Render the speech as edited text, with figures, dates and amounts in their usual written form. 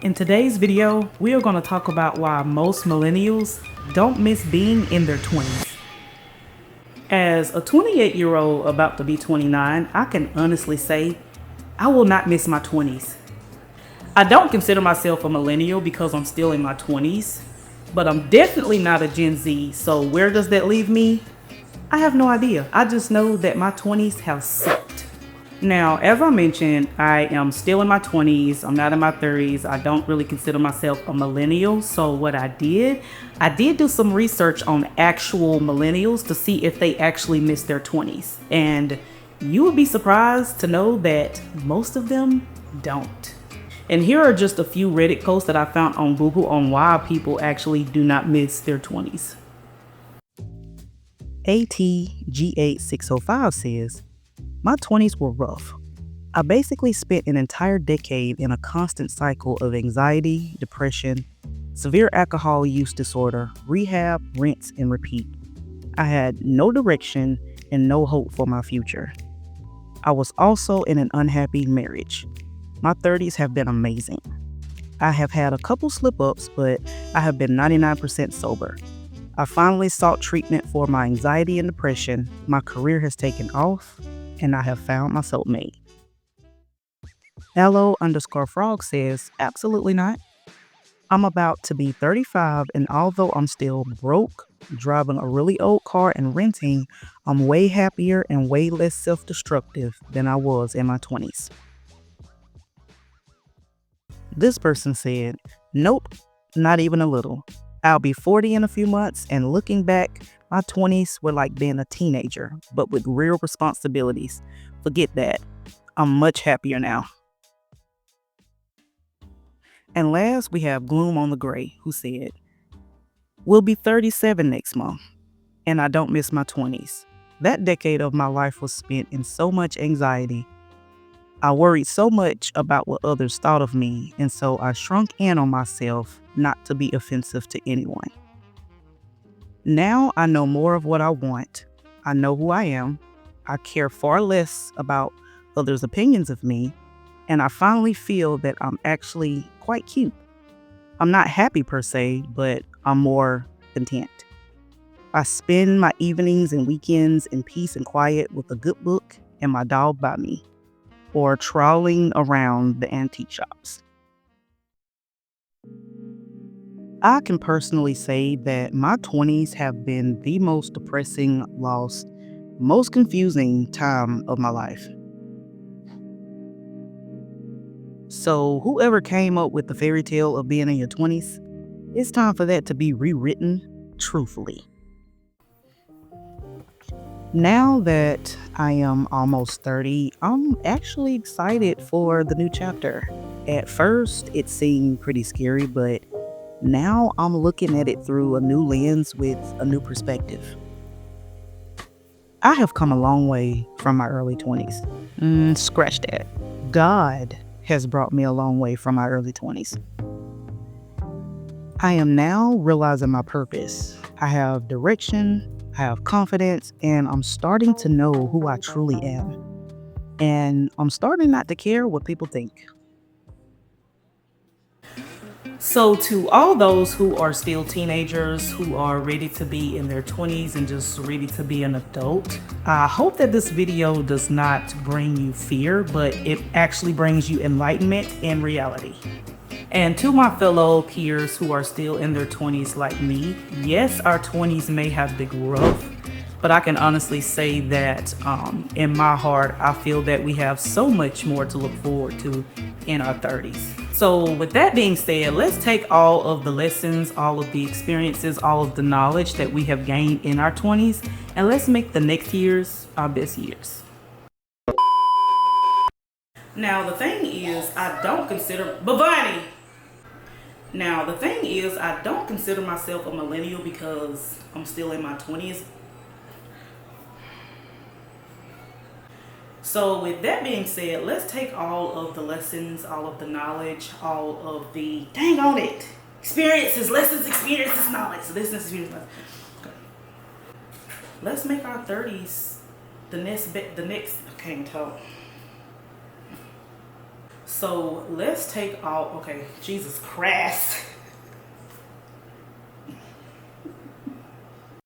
In today's video, we are going to talk about why most millennials don't miss being in their 20s. As a 28-year-old about to be 29, I can honestly say I will not miss my 20s. I don't consider myself a millennial because I'm still in my 20s, but I'm definitely not a Gen Z, so where does that leave me? I have no idea. I just know that my 20s have sucked. Now, as I mentioned, I am still in my 20s. I'm not in my 30s. I don't really consider myself a millennial. So what I did do some research on actual millennials to see if they actually miss their 20s. And you would be surprised to know that most of them don't. And here are just a few Reddit posts that I found on Google on why people actually do not miss their 20s. ATG8605 says, my 20s were rough. I basically spent an entire decade in a constant cycle of anxiety, depression, severe alcohol use disorder, rehab, rinse, and repeat. I had no direction and no hope for my future. I was also in an unhappy marriage. My 30s have been amazing. I have had a couple slip-ups, but I have been 99% sober. I finally sought treatment for my anxiety and depression. My career has taken off, and I have found my soulmate. Hello_frog says, absolutely not. I'm about to be 35, and although I'm still broke, driving a really old car and renting, I'm way happier and way less self-destructive than I was in my 20s. This person said, nope, not even a little. I'll be 40 in a few months, and looking back, my 20s were like being a teenager, but with real responsibilities. Forget that. I'm much happier now. And last, we have Gloom on the Gray, who said, we'll be 37 next month, and I don't miss my 20s. That decade of my life was spent in so much anxiety. I worried so much about what others thought of me, and so I shrunk in on myself not to be offensive to anyone. Now I know more of what I want. I know who I am. I care far less about others' opinions of me, and I finally feel that I'm actually quite cute. I'm not happy per se, but I'm more content. I spend my evenings and weekends in peace and quiet with a good book and my dog by me, or trawling around the antique shops. I can personally say that my 20s have been the most depressing, lost, most confusing time of my life. So whoever came up with the fairy tale of being in your 20s, it's time for that to be rewritten truthfully. Now that I am almost 30, I'm actually excited for the new chapter. At first, it seemed pretty scary, but now I'm looking at it through a new lens with a new perspective. I have come a long way from my early 20s. Scratch that. God has brought me a long way from my early 20s. I am now realizing my purpose. I have direction, I have confidence, and I'm starting to know who I truly am. And I'm starting not to care what people think. So to all those who are still teenagers, who are ready to be in their 20s and just ready to be an adult, I hope that this video does not bring you fear, but it actually brings you enlightenment and reality. And to my fellow peers who are still in their 20s like me, yes, our 20s may have been rough, but I can honestly say that in my heart, I feel that we have so much more to look forward to in our 30s. So with that being said, let's take all of the lessons, all of the experiences, all of the knowledge that we have gained in our 20s, and let's make the next years our best years. Now the thing is, I don't consider myself a millennial because I'm still in my 20s. So with that being said, let's take all of the lessons, all of the knowledge, all of the, dang on it, experiences, lessons, experiences, knowledge, lessons, experiences, knowledge. Okay. Let's make our 30s the next, I can't talk. So let's take all, okay, Jesus Christ.